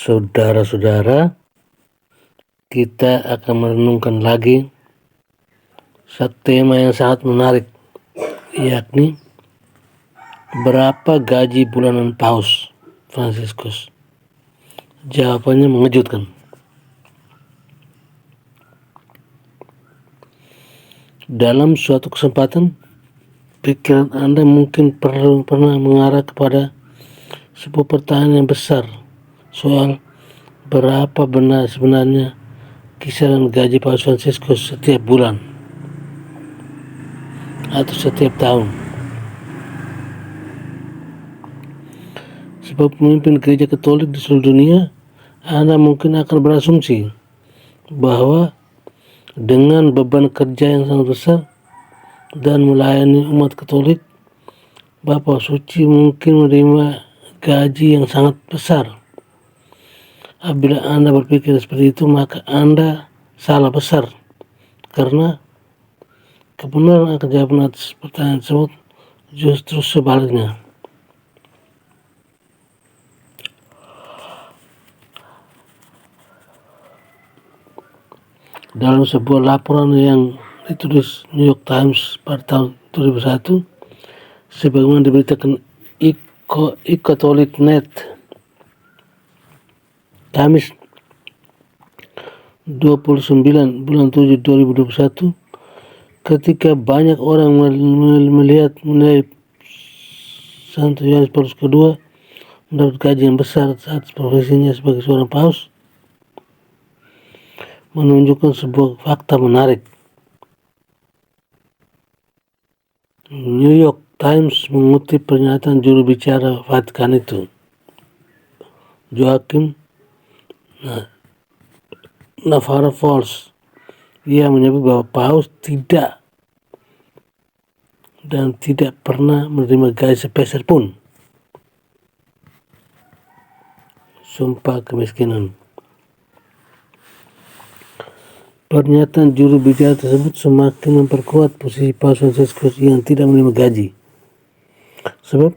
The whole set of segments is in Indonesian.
Saudara-saudara, kita akan merenungkan lagi satu tema yang sangat menarik, yakni berapa gaji bulanan Paus Fransiskus? Jawabannya mengejutkan. Dalam suatu kesempatan, pikiran Anda mungkin pernah mengarah kepada sebuah pertanyaan yang besar soal berapa benar sebenarnya kisaran gaji Paus Fransiskus setiap bulan atau setiap tahun. Sebab pemimpin gereja Katolik di seluruh dunia, Anda mungkin akan berasumsi bahwa dengan beban kerja yang sangat besar dan melayani umat Katolik, Bapak Suci mungkin menerima gaji yang sangat besar. Apabila Anda berpikir seperti itu, maka Anda salah besar, karena kebenaran akan jawaban atas pertanyaan tersebut justru sebaliknya. Dalam sebuah laporan yang ditulis New York Times pada tahun 2001, sebagaimana diberitakan iCatholicNet Kamis 29 bulan 7 2021, ketika banyak orang menilai Santo Yohanes Paulus II mendapat gaji yang besar saat profesinya sebagai seorang paus, menunjukkan sebuah fakta menarik. New York Times mengutip pernyataan juru bicara Vatikan itu, Joachim Navarro Falls. Ia menyebut bahwa paus tidak pernah menerima gaji sepeser pun. Sumpah kemiskinan. Pernyataan juru bicara tersebut semakin memperkuat posisi Paus Fransiskus yang tidak menerima gaji. Sebab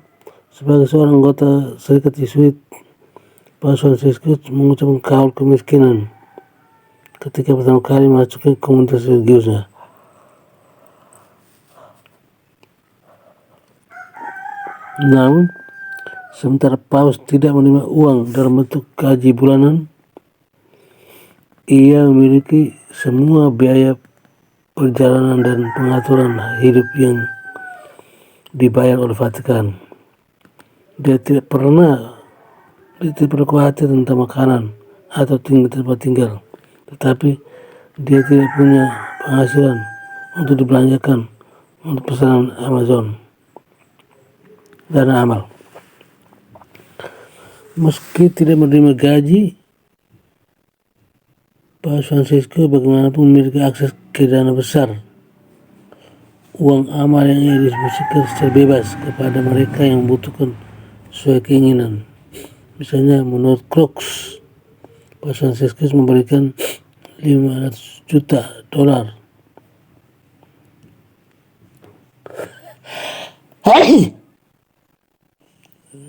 sebagai seorang anggota Serikat Yesuit, Paus Fransiskus mengucapkan kaul kemiskinan ketika pertama kali masuk ke komunitas religiusnya. Namun, sementara Paus tidak menerima uang dalam bentuk gaji bulanan, ia memiliki semua biaya perjalanan dan pengaturan hidup yang dibayar oleh Vatikan. Dia tidak perlu khawatir tentang makanan atau tempat tinggal, tetapi dia tidak punya penghasilan untuk dibelanjakan untuk pesanan Amazon dan amal. Meski tidak menerima gaji, Paus Fransiskus bagaimanapun memiliki akses ke dana besar uang amal yang ia distribusikan secara bebas kepada mereka yang membutuhkan sesuai keinginan. Misalnya, menurut Crooks, Paus Fransiskus memberikan $500 juta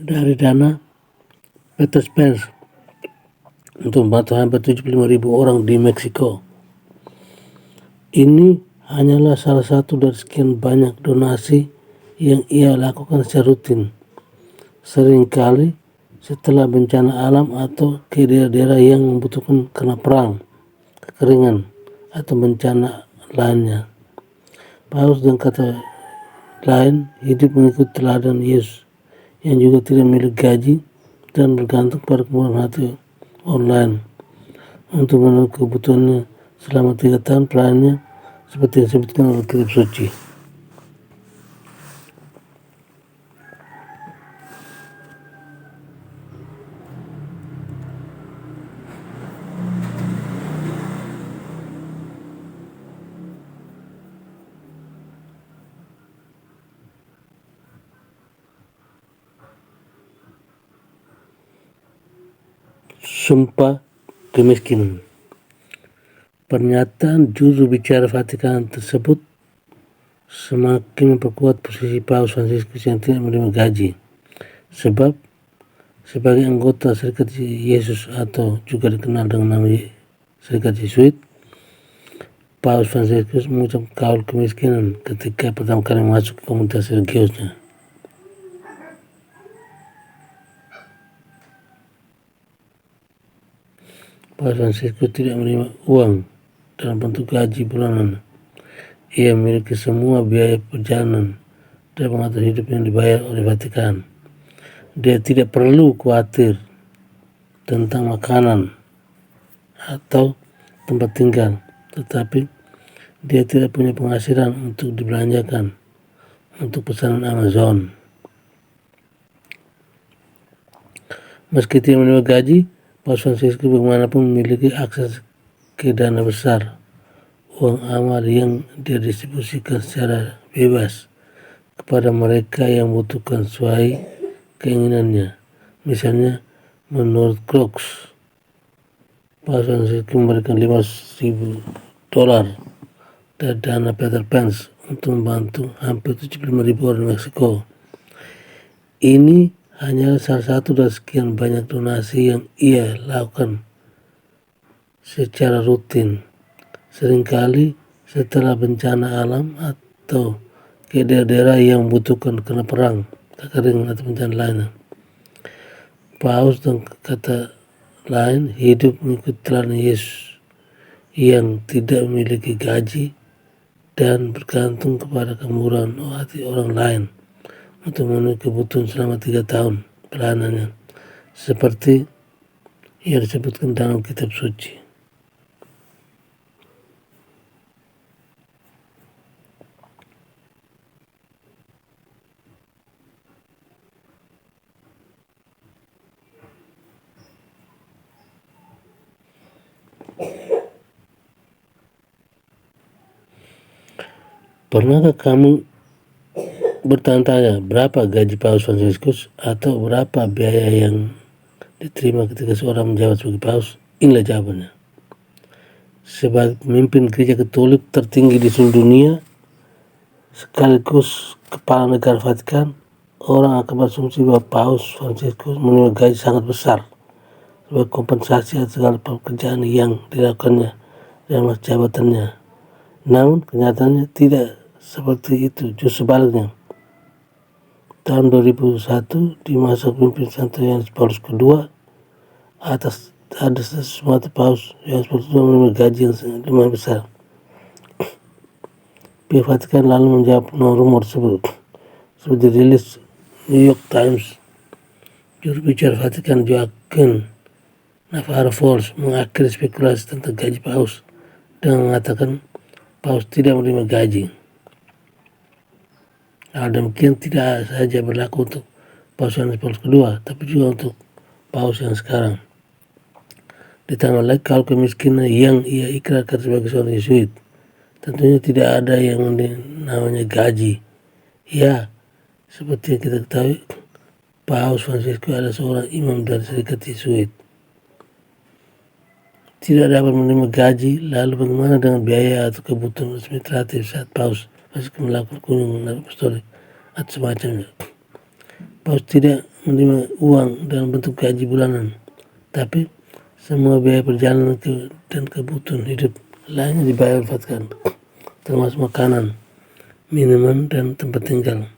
dari dana Peter Spence untuk membantu hampir 75.000 orang di Meksiko. Ini hanyalah salah satu dari sekian banyak donasi yang ia lakukan secara rutin, seringkali setelah bencana alam atau ke daerah-daerah yang membutuhkan karena perang, kekeringan, atau bencana lainnya. Paus dan kata lain hidup mengikuti teladan Yesus yang juga tidak memiliki gaji dan bergantung pada kemurahan hati online untuk memenuhi kebutuhannya selama 3 tahun pelayanannya, seperti yang disebutkan oleh kitab suci. Sumpah kemiskinan. Pernyataan juru bicara Vatikan tersebut semakin memperkuat posisi Paus Fransiskus yang tidak menerima gaji. Sebab Sebagai anggota Serikat Yesus atau juga dikenal dengan nama Serikat Yesuit, Paus Fransiskus mengucap kaul kemiskinan ketika pertama kali masuk ke komunitas religiusnya. Paus Fransiskus tidak menerima uang dalam bentuk gaji bulanan. Ia memiliki semua biaya perjalanan dan pengatur hidup yang dibayar oleh Vatikan. Dia tidak perlu khawatir tentang makanan atau tempat tinggal, tetapi dia tidak punya penghasilan untuk dibelanjakan untuk pesanan Amazon. Meski tidak menerima gaji, Paus Fransiskus bagaimanapun memiliki akses ke dana besar, uang amal yang didistribusikan secara bebas kepada mereka yang membutuhkan sesuai keinginannya. Misalnya, menurut Crocs, Paus Fransiskus memberikan $500,000 dari dana Peter Pence untuk membantu hampir 75.000 orang Meksiko. Ini hanya salah satu dari sekian banyak donasi yang ia lakukan secara rutin. Seringkali setelah bencana alam atau ke daerah-daerah yang membutuhkan karena perang, kekeringan atau bencana lainnya. Paus dengan kata lain hidup mengikuti teladan Yesus yang tidak memiliki gaji dan bergantung kepada kemurahan hati orang lain untuk memenuhi kebutuhan selama 3 tahun pelayanannya, seperti yang disebutkan dalam kitab suci. Pernahkah kamu bertanya-tanya berapa gaji Paus Fransiskus atau berapa biaya yang diterima ketika seorang menjabat sebagai Paus? Inilah jawabannya. Sebagai pemimpin gereja Katolik tertinggi di seluruh dunia, sekaligus kepala negara Vatikan, orang akan berasumsi bahwa Paus Fransiskus menerima gaji sangat besar sebagai kompensasi atas segala pekerjaan yang dilakukannya dalam masa jabatannya. Namun kenyataannya tidak seperti itu, justru sebaliknya. Tahun 2001 di masa pemimpin Santo Yohanes Paulus II, atas semata Paus Yohanes Paulus II menerima gaji yang lumayan besar. Pihak Vatikan lalu menjawab rumor tersebut. Seperti dirilis New York Times, juru bicara Vatikan Joaquin Navarro Force mengakhiri spekulasi tentang gaji Paus dengan mengatakan Paus tidak menerima gaji. Hal demikian tidak saja berlaku untuk Paus Yohanes Paulus II, tapi juga untuk Paus yang sekarang. Ditambah lagi kalau kemiskinan yang ia ikrarkan sebagai seorang Yesuit, tentunya tidak ada yang namanya gaji. Ya, seperti yang kita ketahui, Paus Fransiskus adalah seorang imam dari Serikat Yesuit. Tidak dapat menerima gaji, lalu bagaimana dengan biaya atau kebutuhan administratif saat Paus Fransiskus melakukan kunjungan apostolik atau semacamnya? Paus tidak menerima uang dalam bentuk gaji bulanan, tapi semua biaya perjalanan dan kebutuhan hidup lainnya dibayar Vatikan, termasuk makanan, minuman, dan tempat tinggal.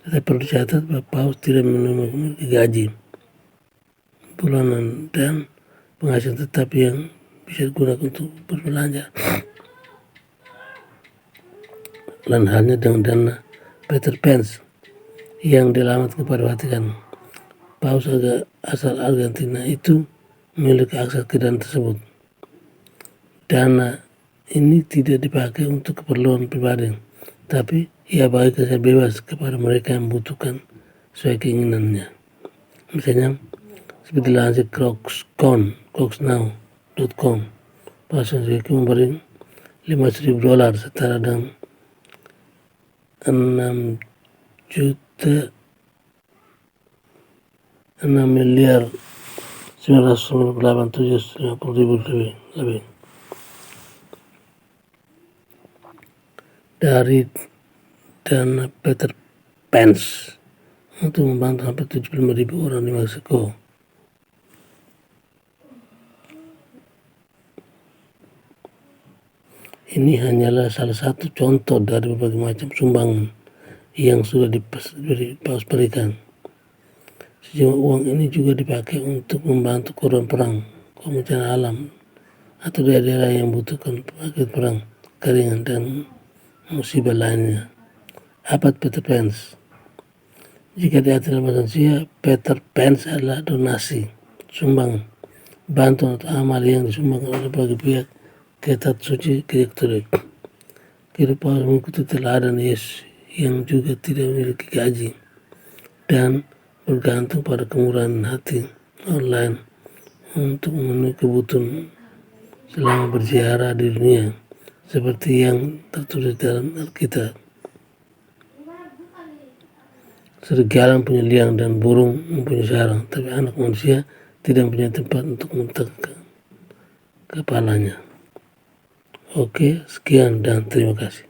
Tetapi perlu dicatat bahwa Paus tidak memiliki gaji bulanan dan penghasilan tetap yang bisa digunakan untuk berbelanja. Lain halnya dengan dana Peter Pence yang dialamatkan kepada Vatikan. Paus asal Argentina itu memiliki akses ke dana tersebut. Dana ini tidak dipakai untuk keperluan pribadi, tapi ia bagikan secara bebas kepada mereka yang membutuhkan sesuai keinginannya. Misalnya, seperti dilansir Crocsnow.com, Paus Fransiskus memberi $500,000 setara dengan 6.998.750.000 lebih dari dana Peter Pence untuk membantu hampir 75.000 orang di Meksiko. Ini hanyalah salah satu contoh dari berbagai macam sumbangan yang sudah Paus berikan. Sejumlah uang ini juga dipakai untuk membantu korban perang, bencana alam, atau daerah-daerah yang membutuhkan akibat perang, keringan, dan musibah lainnya. Abad Peter Pence. Jika di hati dalam manusia, Peter Pence adalah donasi, sumbangan, bantuan atau amal yang disumbangkan oleh berbagai pihak ke kitab suci Katolik. Paulus mengikuti teladan Yesus yang juga tidak memiliki gaji dan bergantung pada kemurahan hati online untuk memenuhi kebutuhan selama berziarah di dunia, seperti yang tertulis dalam Alkitab. Serigala punya liang dan burung mempunyai sarang, tapi anak manusia tidak punya tempat untuk meletakkan kepalanya. Oke, sekian dan terima kasih.